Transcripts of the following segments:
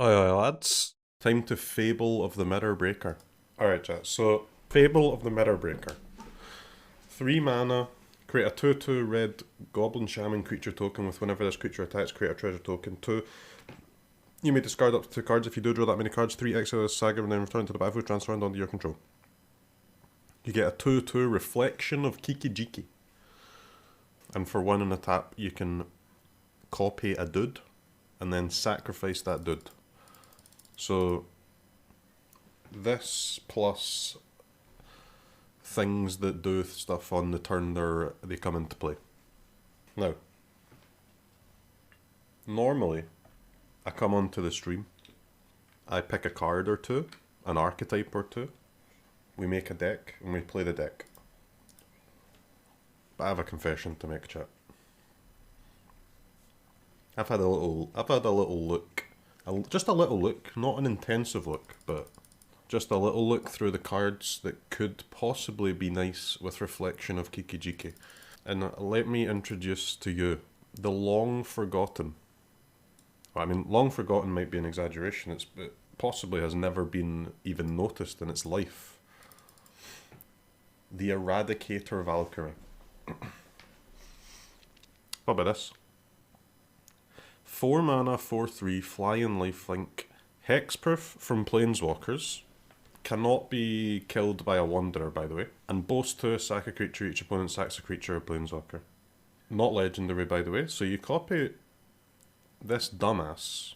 Aye, lads. Time to Fable of the Mirror Breaker. Alright, chat. So, Fable of the Mirror Breaker. 3 mana, create a 2/2 red Goblin Shaman creature token with whenever this creature attacks, create a treasure token. 2. You may discard up to 2 cards. If you do draw that many cards, 3 exile this saga and then return to the battlefield, transferred under your control. You get a 2/2 reflection of Kiki Jiki. And for 1 and a tap, you can copy a dude and then sacrifice that dude. So, this plus things that do stuff on the turn they come into play. Now, normally, I come onto the stream, I pick a card or two, an archetype or two, we make a deck, and we play the deck. But I have a confession to make, chat. I've had a little look. Just a little look, not an intensive look, but just a little look through the cards that could possibly be nice with reflection of Kiki Jiki. And let me introduce to you the long forgotten. Well, I mean, long forgotten might be an exaggeration. It possibly has never been even noticed in its life. The Eradicator Valkyrie. What about this? 4 mana, 4/3, fly and lifelink, hexproof from Planeswalkers, cannot be killed by a Wanderer, by the way, and boast 2, sack a creature, each opponent sacks a creature or Planeswalker. Not legendary, by the way, so you copy this dumbass,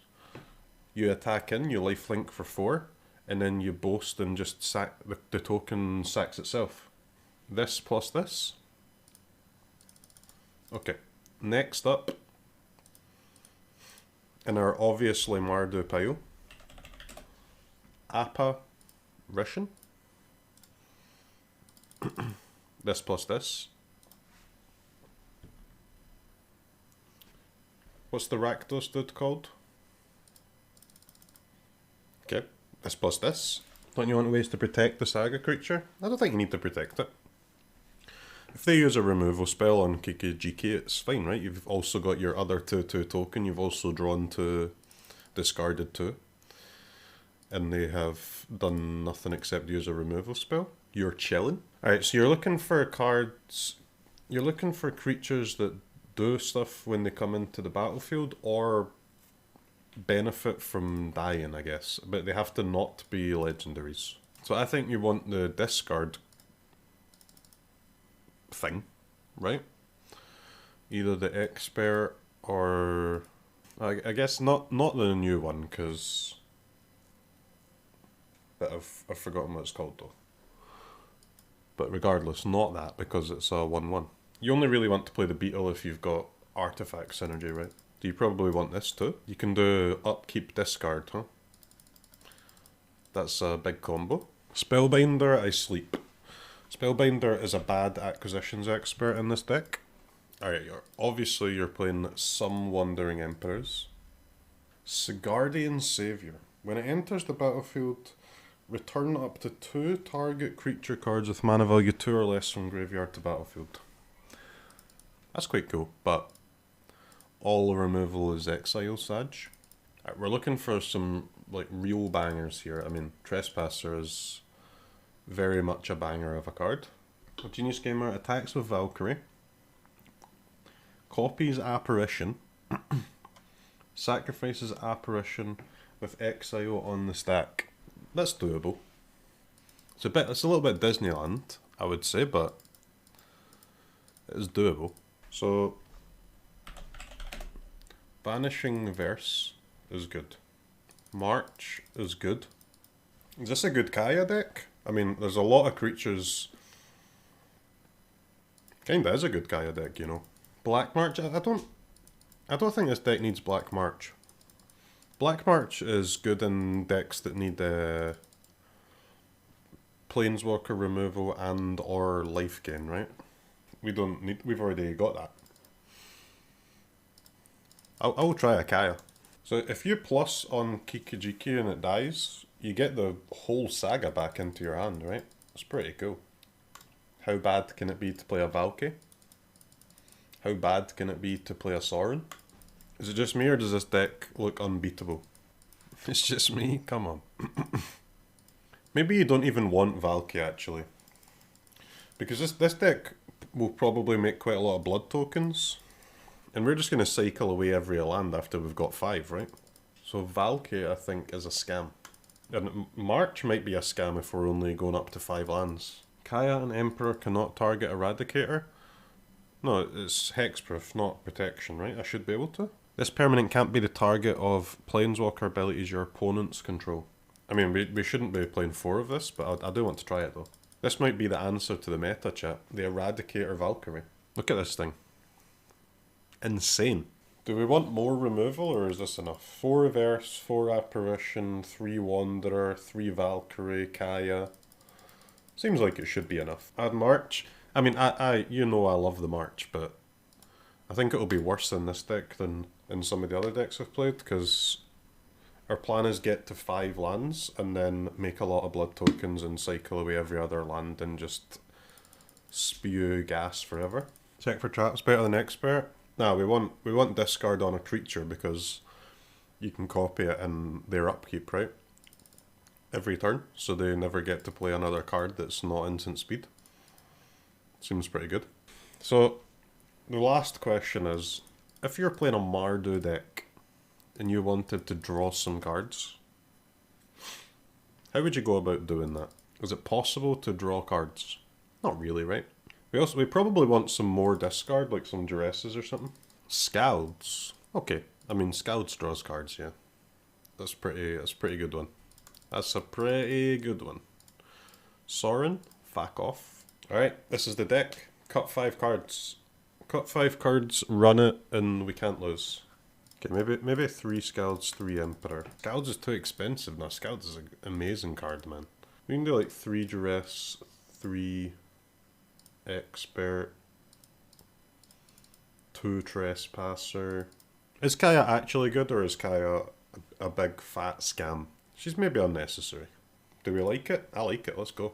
you attack in, you lifelink for 4, and then you boast and just sack, the token sacks itself. This plus this. Okay, next up, in our obviously Mardu pile, Apparition. This plus this. What's the Rakdos dude called? Okay, this plus this. Don't you want ways to protect the saga creature? I don't think you need to protect it. If they use a removal spell on Kiki Jiki, it's fine, right? You've also got your other 2/2 token, you've also drawn 2, discarded 2. And they have done nothing except use a removal spell. You're chilling. Alright, so you're looking for cards, you're looking for creatures that do stuff when they come into the battlefield, or benefit from dying, I guess. But they have to not be legendaries. So I think you want the discard thing, right? Either the expert or I guess not the new one, because I've forgotten what it's called though. But regardless, not that, because it's a 1/1. You only really want to play the beetle if you've got artifact synergy, right? Do you probably want this too? You can do upkeep discard, huh? That's a big combo. Spellbinder, I sleep. Spellbinder is a bad acquisitions expert in this deck. Alright, obviously you're playing some Wandering Emperors. Sigardian Savior. When it enters the battlefield, return up to 2 target creature cards with mana value 2 or less from graveyard to battlefield. That's quite cool, but all removal is exile, Sag. Right, we're looking for some like real bangers here. I mean, Trespasser is very much a banger of a card. A Genius Gamer attacks with Valkyrie, copies Apparition, sacrifices Apparition with exile on the stack. That's doable. It's a little bit Disneyland, I would say, but it is doable. So Vanishing Verse is good. March is good. Is this a good Kaya deck? I mean, there's a lot of creatures. Kinda is a good Kaya deck, you know. Black March, I don't think this deck needs Black March. Black March is good in decks that need Planeswalker removal and or life gain, right? We've already got that. I'll try a Kaya. So if you plus on Kiki Jiki and it dies, you get the whole saga back into your hand, right? It's pretty cool. How bad can it be to play a Valky? How bad can it be to play a Sorin? Is it just me, or does this deck look unbeatable? It's just me? Come on. Maybe you don't even want Valky, actually. Because this deck will probably make quite a lot of blood tokens. And we're just going to cycle away every land after we've got 5, right? So Valky, I think, is a scam. And March might be a scam if we're only going up to 5 lands. Kaya and Emperor cannot target Eradicator? No, it's hexproof, not protection, right? I should be able to. This permanent can't be the target of planeswalker abilities your opponents control. I mean, we shouldn't be playing 4 of this, but I do want to try it though. This might be the answer to the meta, chat. The Eradicator Valkyrie. Look at this thing. Insane. Do we want more removal, or is this enough? 4 Reverse, 4 Apparition, 3 Wanderer, 3 Valkyrie, Kaya. Seems like it should be enough. Add March. I mean, you know I love the March, but I think it'll be worse in this deck than in some of the other decks I've played, because our plan is get to 5 lands and then make a lot of blood tokens and cycle away every other land and just spew gas forever. Check for traps better than expert. Nah, we want discard on a creature because you can copy it in their upkeep, right? Every turn, so they never get to play another card that's not instant speed. Seems pretty good. So, the last question is, if you're playing a Mardu deck and you wanted to draw some cards, how would you go about doing that? Is it possible to draw cards? Not really, right? We probably want some more discard, like some Duresses or something. Skalds. Okay, I mean Skalds draws cards, yeah. That's a pretty good one. That's a pretty good one. Sorin, fuck off. Alright, this is the deck. Cut 5 cards. Cut 5 cards, run it, and we can't lose. Okay, maybe 3 Skalds, 3 Emperor. Skalds is too expensive now. Skalds is an amazing card, man. We can do like 3 Duress, 3 Expert, 2 Trespasser. Is Kaya actually good, or is Kaya a big fat scam? She's maybe unnecessary. Do we like it? I like it, let's go.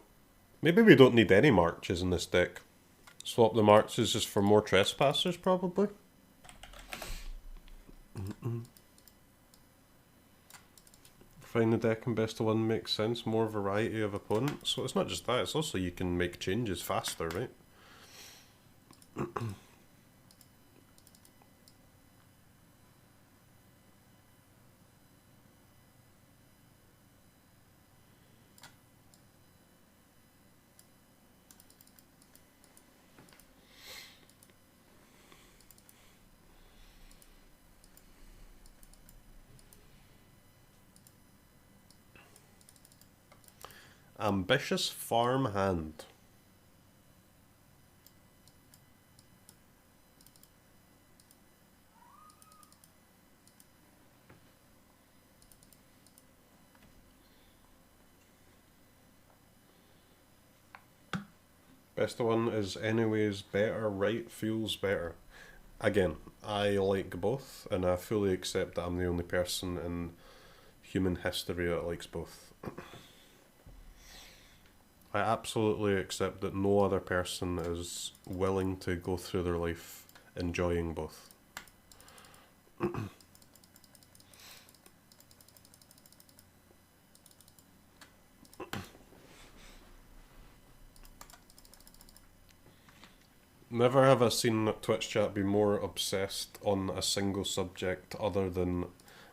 Maybe we don't need any marches in this deck. Swap the marches just for more Trespassers, probably. Find the deck and best of 1 makes sense. More variety of opponents. So it's not just that, it's also you can make changes faster, right? Ambitious Farmhand. Best of 1 is anyways better, right? Feels better. Again, I like both, and I fully accept that I'm the only person in human history that likes both. I absolutely accept that no other person is willing to go through their life enjoying both. Never have I seen Twitch chat be more obsessed on a single subject other than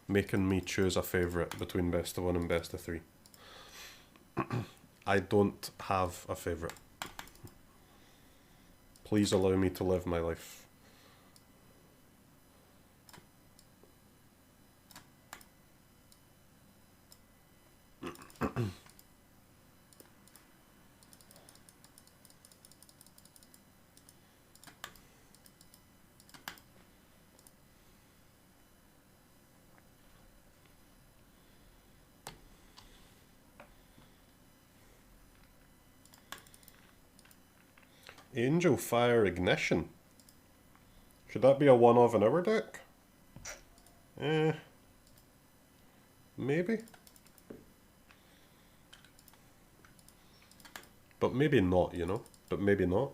making me choose a favourite between best of 1 and best of 3. I don't have a favourite. Please allow me to live my life. Angel Fire Ignition. Should that be a one of in our deck? Maybe. But maybe not, you know? But maybe not.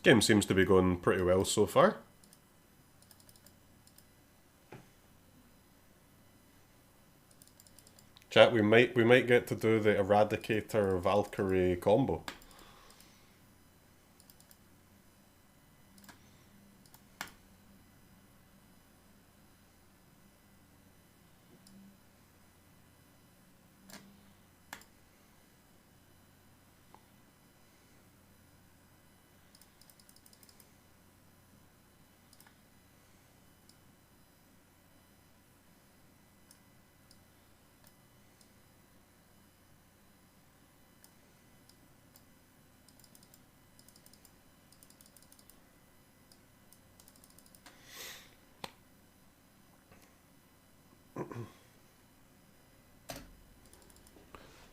Game seems to be going pretty well so far. Chat, we might get to do the Eradicator Valkyrie combo.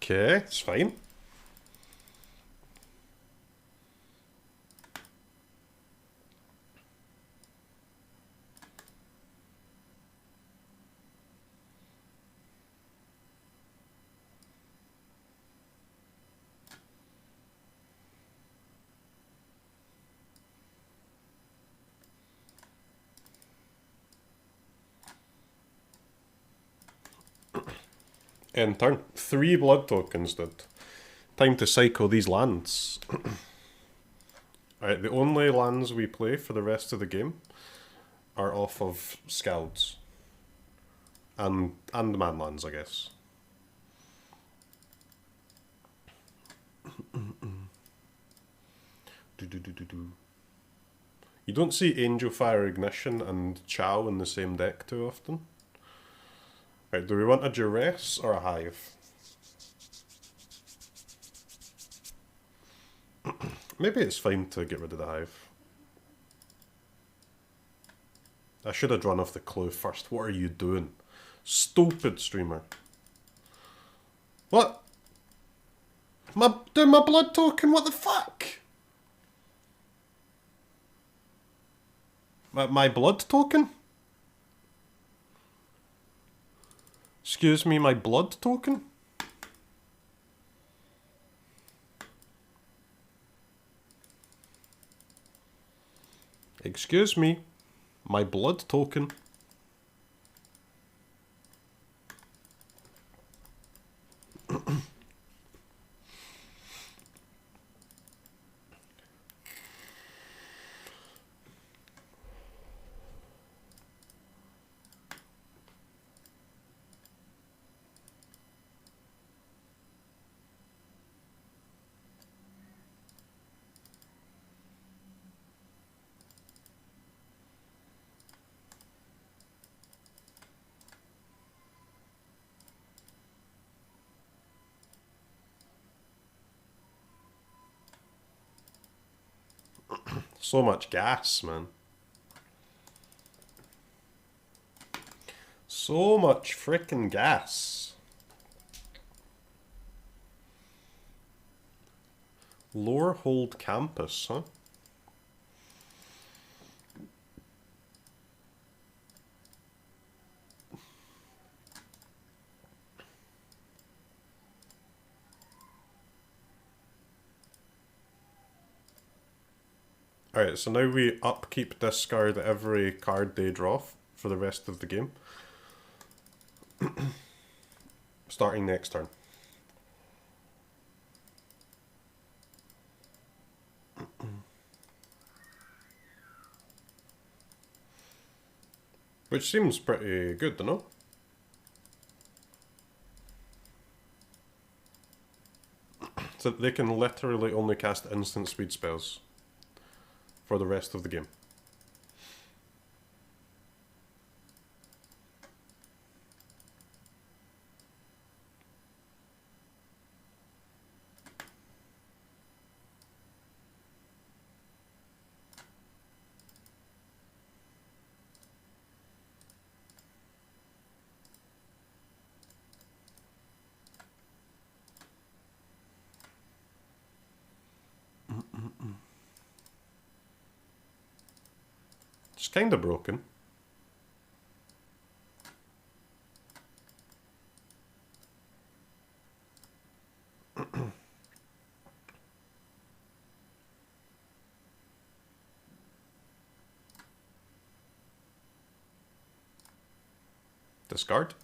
Okay, it's fine. End turn. 3 blood tokens, dude. Time to cycle these lands. Alright, the only lands we play for the rest of the game are off of Skalds. And man lands, I guess. You don't see Angel Fire Ignition and Chow in the same deck too often. Right, do we want a Duress or a Hive? Maybe it's fine to get rid of the Hive. I should have drawn off the clue first. What are you doing? Stupid streamer. What? Doing my blood token? What the fuck? My blood token? Excuse me, my blood token? Excuse me, my blood token. So much gas, man. So much frickin' gas. Lower Hold Campus, huh? Alright, so now we upkeep discard every card they draw for the rest of the game. Starting next turn. Which seems pretty good, don't know? So they can literally only cast instant speed spells for the rest of the game. It's kind of broken. Discard.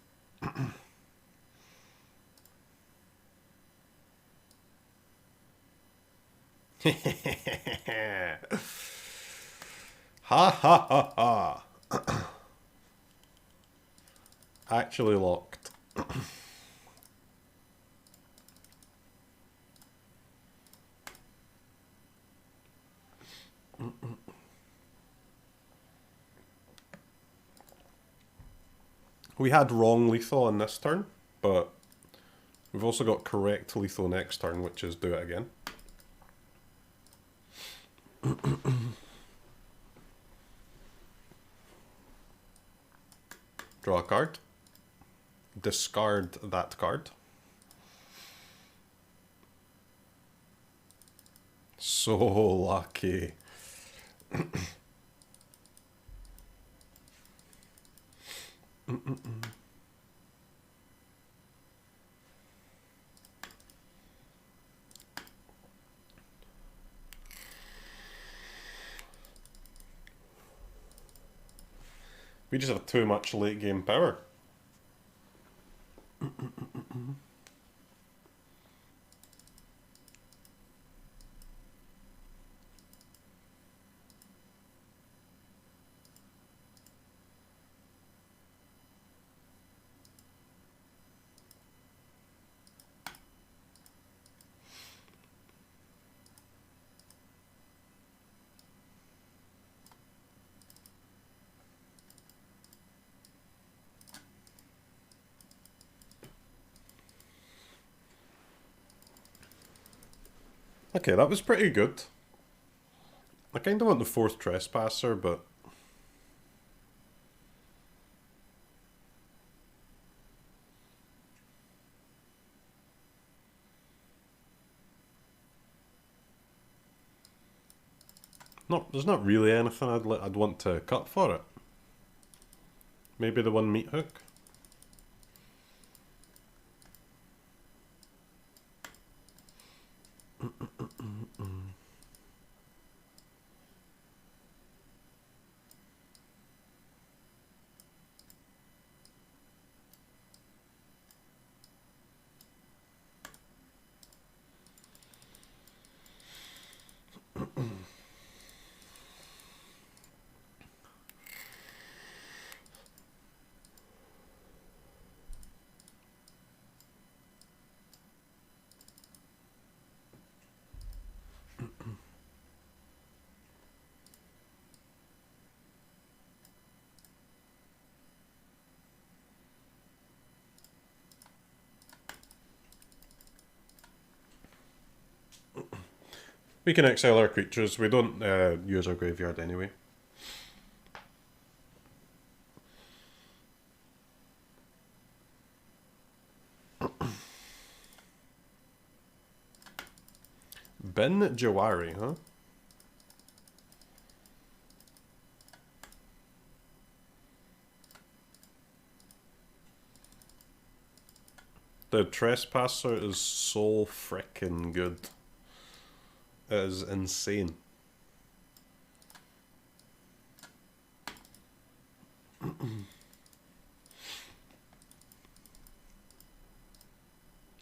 Ha ha ha ha. Actually locked. We had wrong lethal on this turn, but we've also got correct lethal next turn, which is do it again. Draw a card. Discard that card. So lucky. We just have too much late game power. Okay, that was pretty good. I kind of want the 4th Trespasser, but... there's not really anything I'd want to cut for it. Maybe the one Meathook? We can exile our creatures, we don't use our graveyard anyway. Ben Jawari, huh? The Trespasser is so frickin' good. It is insane.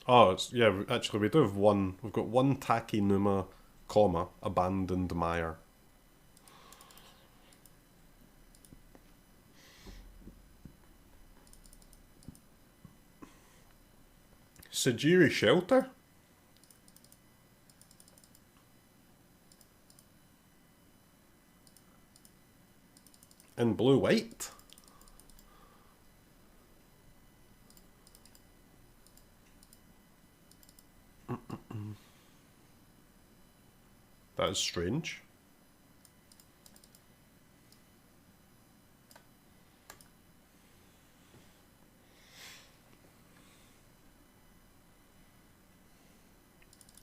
Oh, it's, yeah, actually we do have one. We've got one Takenuma, comma, abandoned Mire. Sajiri Shelter? In blue-white? That is strange.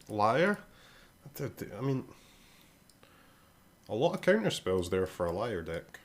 Liar? I mean, a lot of counter spells there for a liar deck.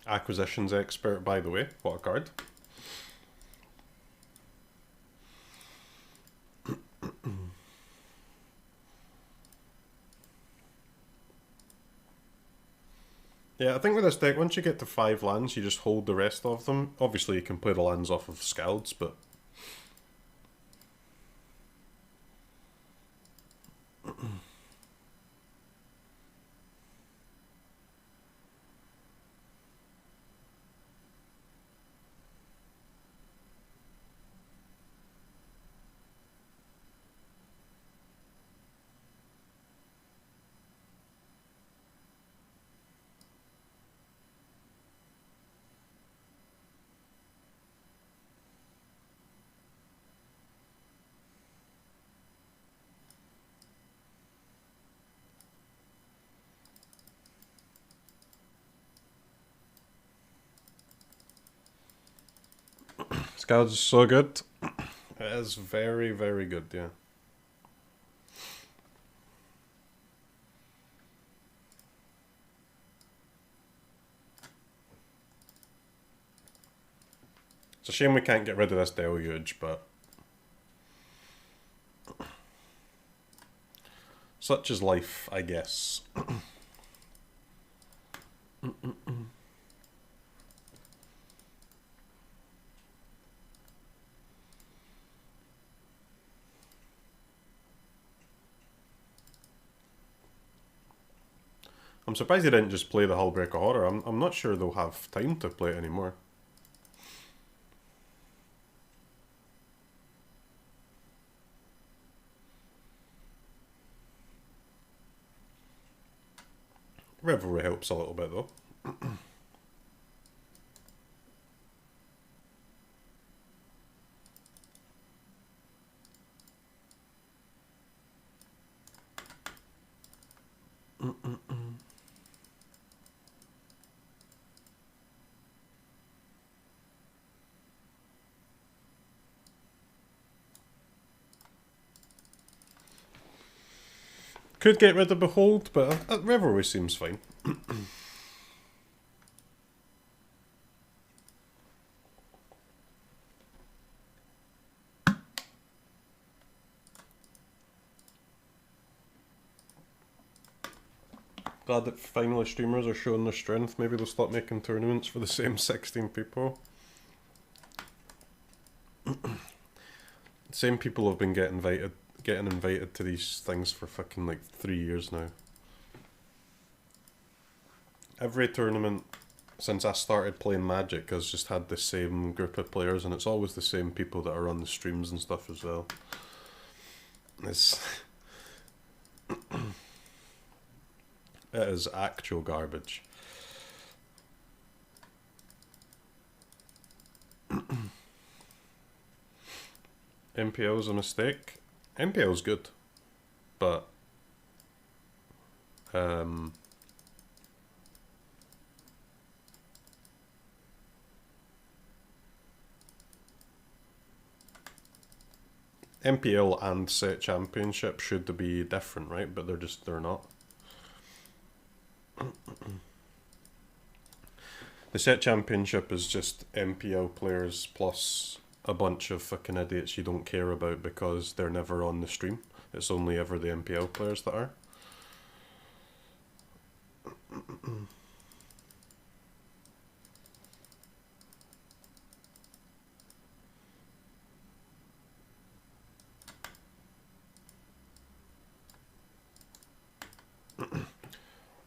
Acquisitions Expert, by the way. What a card. Yeah, I think with this deck, once you get to 5 lands, you just hold the rest of them. Obviously, you can play the lands off of Skalds, but... Skalds is so good. It is very, very good, yeah. It's a shame we can't get rid of this deluge, but... such is life, I guess. I'm surprised they didn't just play the Hullbreaker Horror. I'm not sure they'll have time to play it anymore. Revelry helps a little bit though. Could get rid of Behold, but Revelry seems fine. Glad that finally streamers are showing their strength. Maybe they'll stop making tournaments for the same 16 people. Same people have been getting invited to these things for fucking like 3 years now. Every tournament since I started playing Magic has just had the same group of players, and it's always the same people that are on the streams and stuff as well. It's it is actual garbage. MPL is a mistake. MPL is good, but MPL and set championship should be different, right? But they're not. The set championship is just MPL players plus a bunch of fucking idiots you don't care about because they're never on the stream. It's only ever the MPL players that are.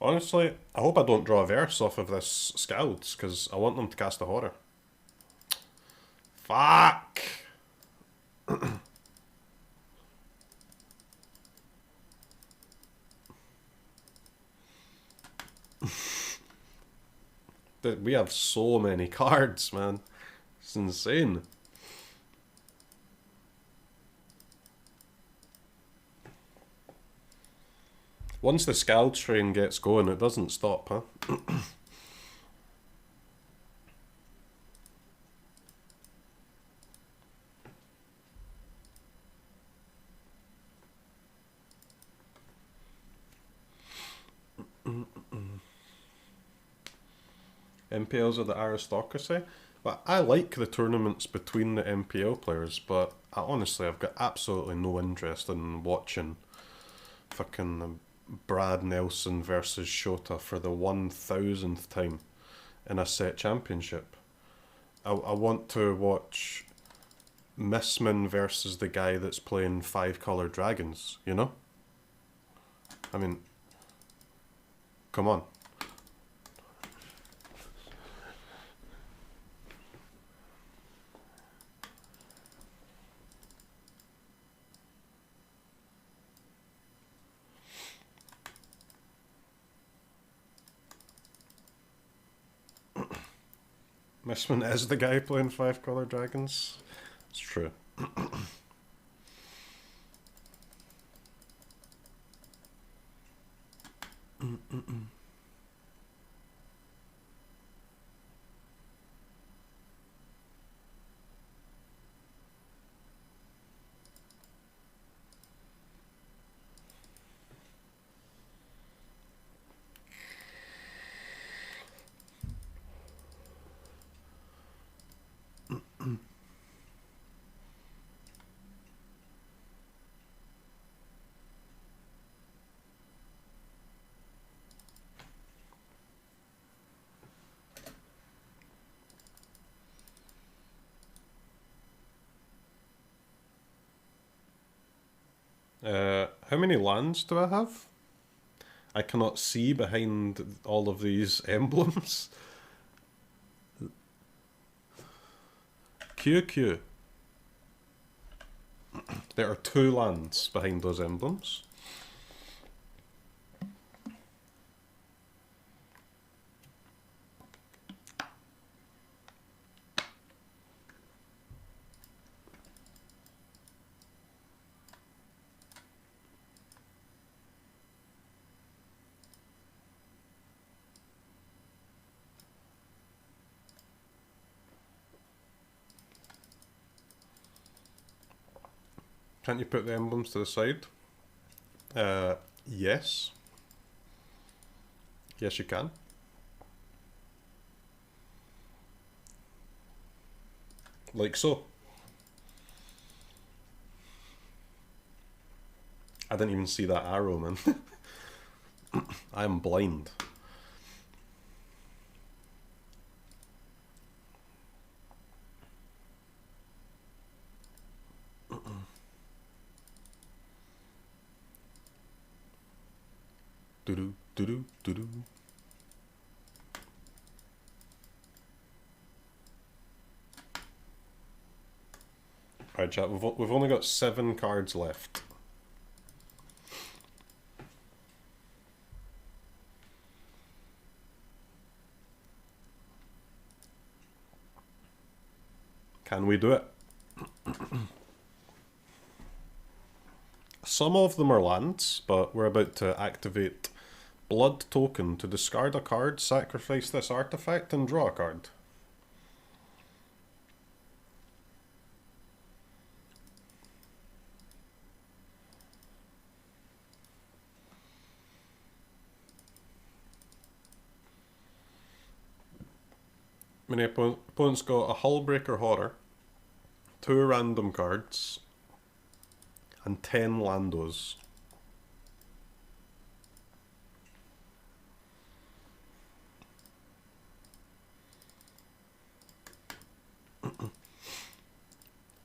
Honestly, I hope I don't draw a verse off of this Skalds, because I want them to cast a horror. Fuck! We have so many cards, man. It's insane. Once the Skald train gets going, it doesn't stop, huh? MPLs are the aristocracy. But I like the tournaments between the MPL players, but honestly, I've got absolutely no interest in watching fucking Brad Nelson versus Shota for the 1000th time in a set championship. I want to watch Missman versus the guy that's playing 5-color dragons, you know? I mean, come on. Missman is the guy playing 5-color dragons. It's true. How many lands do I have? I cannot see behind all of these emblems. QQ. There are 2 lands behind those emblems. Can't you put the emblems to the side? Yes. Yes, you can. Like so. I didn't even see that arrow, man. I am blind. Do-do. Alright, chat, we've only got 7 cards left. Can we do it? Some of them are lands, but we're about to activate Blood Token to discard a card, sacrifice this artifact, and draw a card. My opponent's got a Hullbreaker Horror, 2 random cards, and 10 Landos.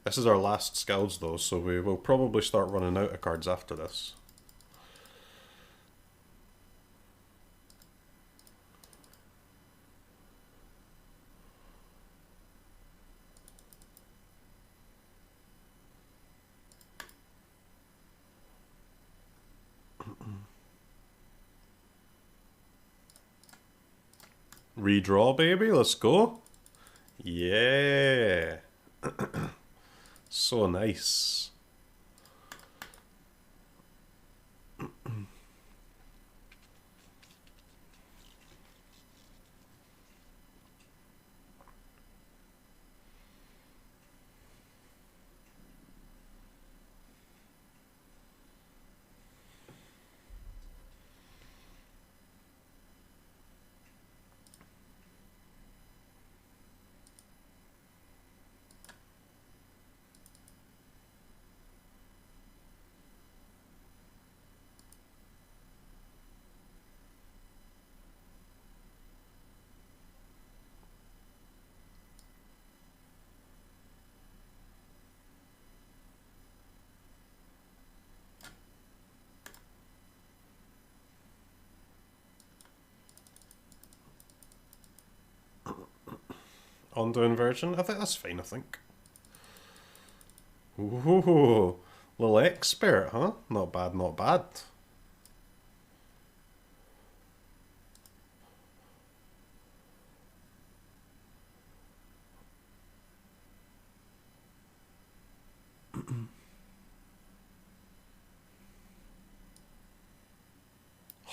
This is our last Skalds though, so we will probably start running out of cards after this. Redraw, baby, let's go. Yeah. So nice. Under inversion? I think that's fine, I think. Ooh, little expert, huh? Not bad, not bad.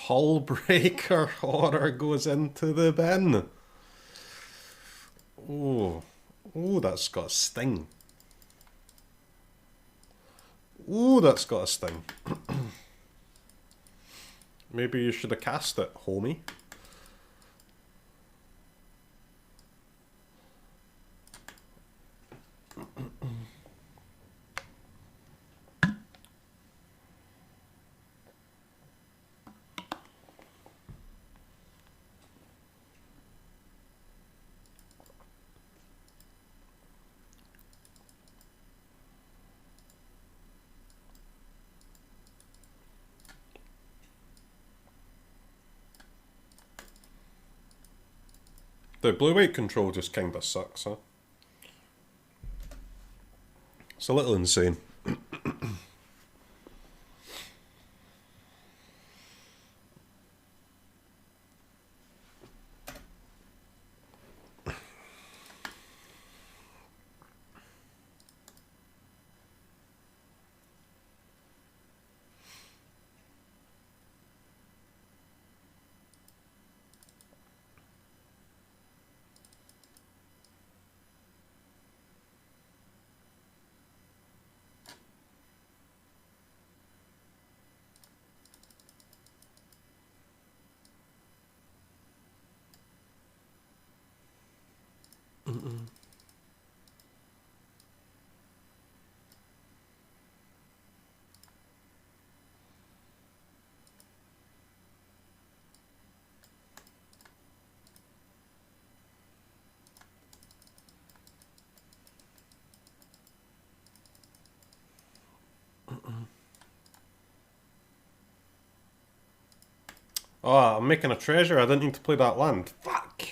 Hullbreaker Horror goes into the bin. Oh, oh, that's got a sting. Oh, that's got a sting. Maybe you should have cast it, homie. The blue-white control just kinda sucks, huh? It's a little insane. Oh, I'm making a treasure. I didn't need to play that land. Fuck!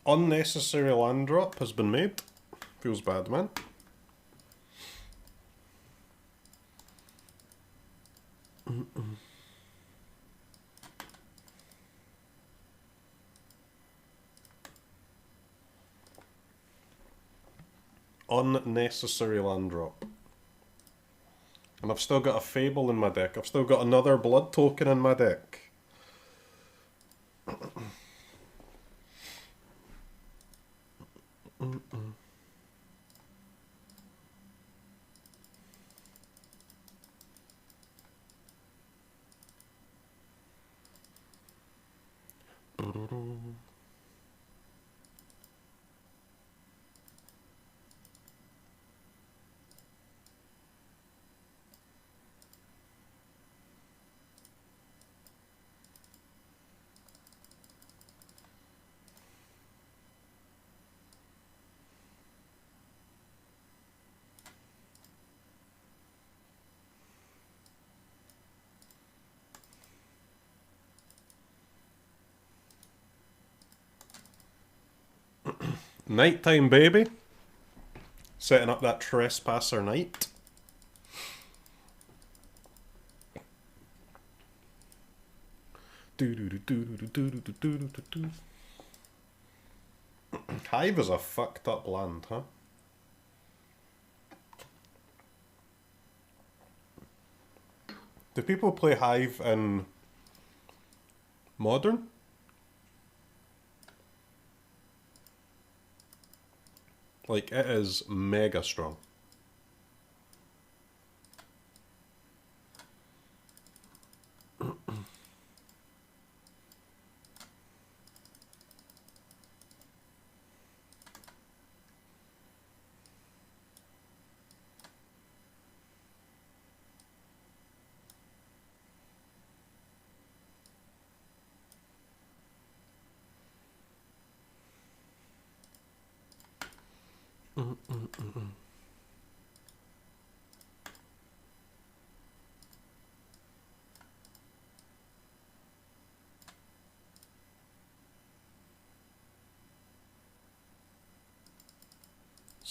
Unnecessary land drop has been made. Feels bad, man. Unnecessary land drop. And I've still got a Fable in my deck. I've still got another blood token in my deck. Nighttime, baby. Setting up that Trespasser night. Hive is a fucked up land, huh? Do people play Hive in Modern? Like, it is mega strong.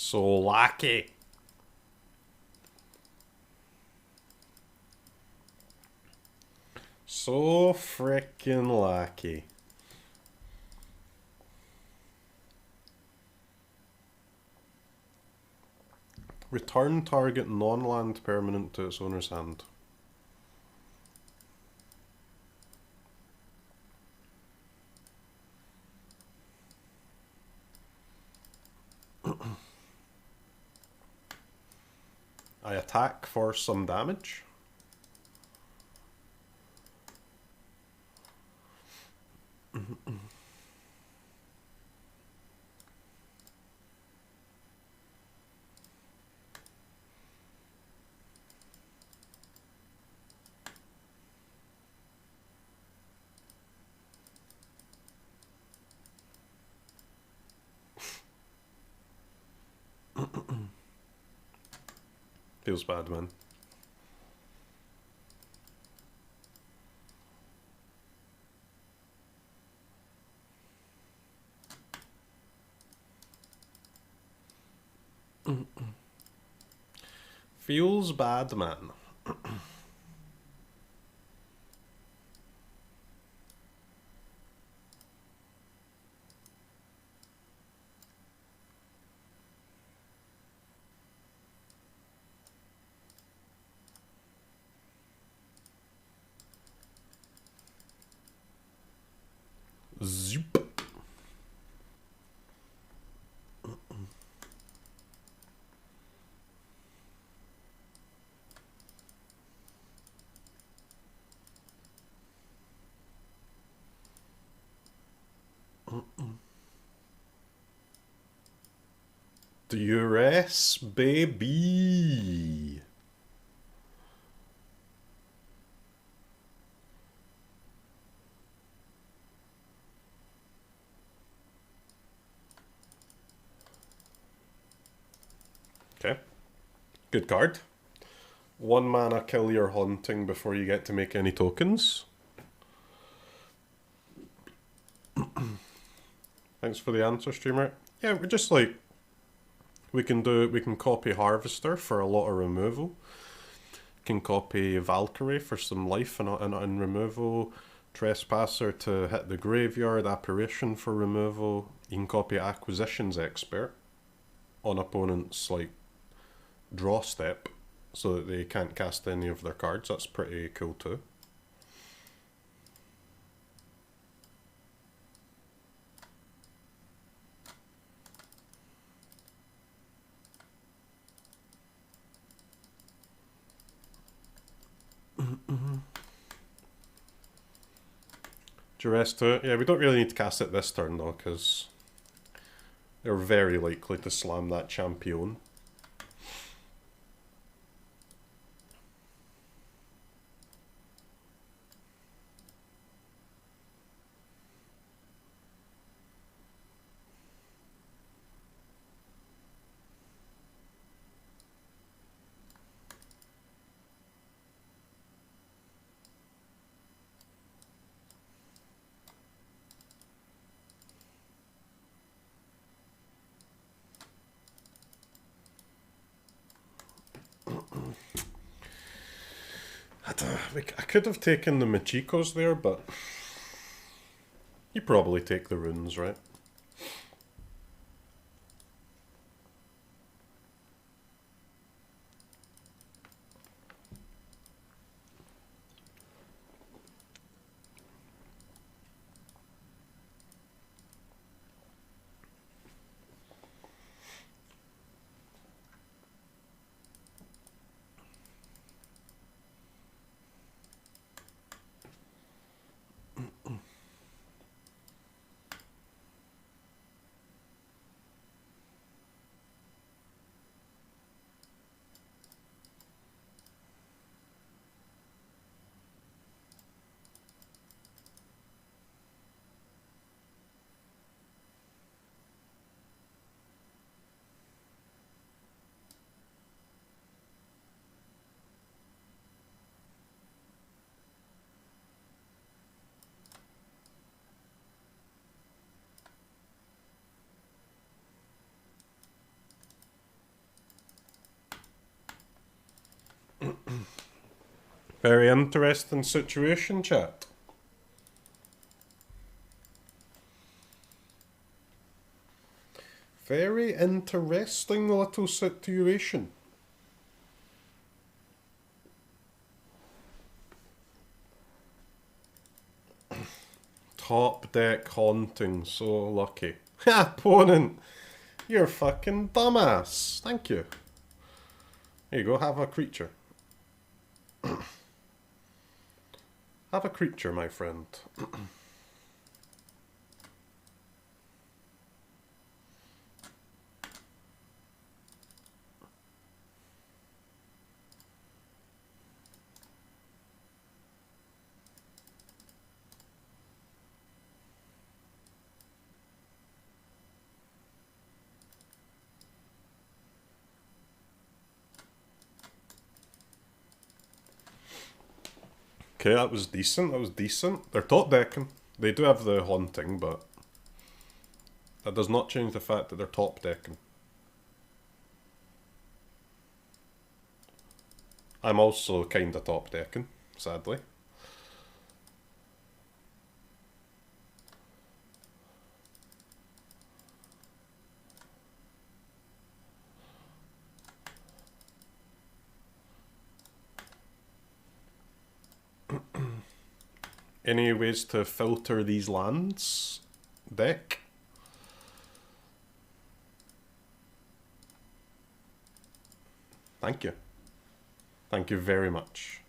So lucky. So frickin' lucky. Return target non-land permanent to its owner's hand. I attack for some damage. Feels bad, man. Feels bad, man. Zoop. Duress, baby. Okay. Good card. 1 mana, kill your haunting before you get to make any tokens. Thanks for the answer, streamer. Yeah, we're just like, we can copy Harvester for a lot of removal. Can copy Valkyrie for some life and removal. Trespasser to hit the graveyard. Apparition for removal. You can copy Acquisitions Expert on opponents' like draw step, so that they can't cast any of their cards. That's pretty cool too. Duress too. Yeah, we don't really need to cast it this turn though, because they're very likely to slam that champion. I could have taken the Machikos there, but you probably take the runes, right? Very interesting situation, chat. Very interesting little situation. Top deck haunting, so lucky. Ha, opponent! You're fucking dumbass. Thank you. Here you go, have a creature. Have a creature, my friend. Okay, that was decent, that was decent. They're top decking. They do have the haunting, but that does not change the fact that they're top decking. I'm also kinda top decking, sadly. Any ways to filter these lands? Deck? Thank you. Thank you very much.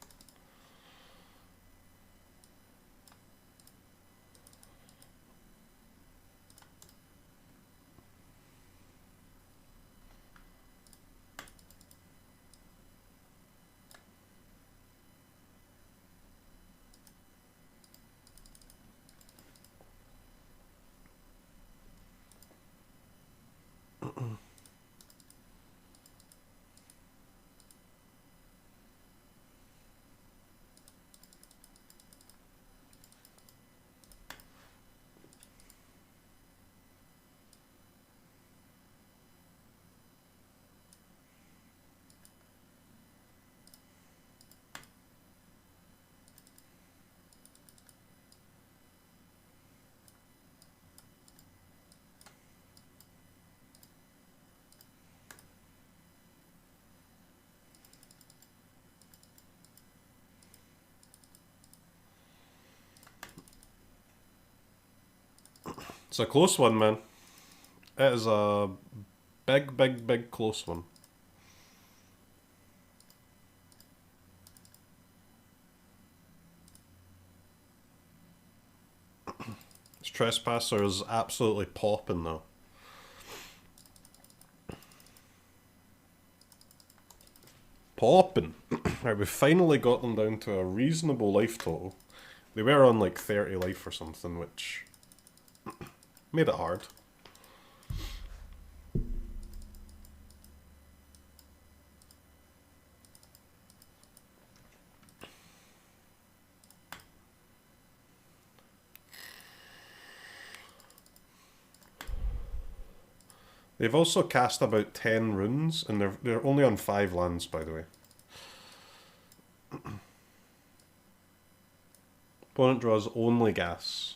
It's a close one, man. It is a big, big, big close one. This Trespasser is absolutely popping though. Popping. Right, we finally got them down to a reasonable life total. They were on like 30 life or something, which made it hard. They've also cast about 10 runes, and they're only on 5 lands, by the way. Opponent draws only gas.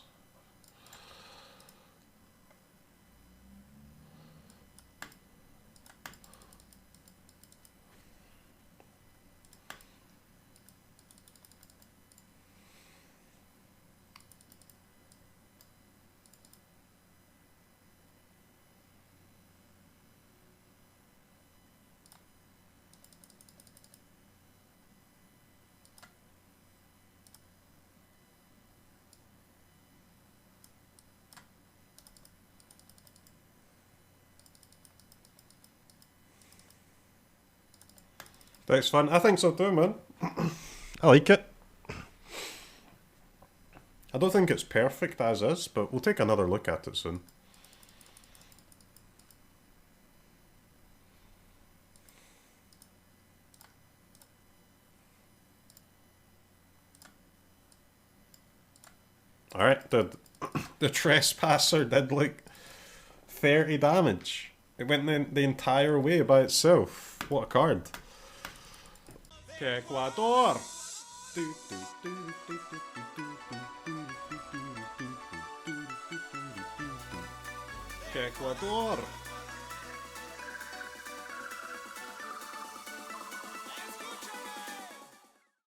That's fun. I think so too, man. I like it. I don't think it's perfect as is, but we'll take another look at it soon. Alright, the Trespasser did like 30 damage. It went the entire way by itself. What a card. Ecuador! Ecuador!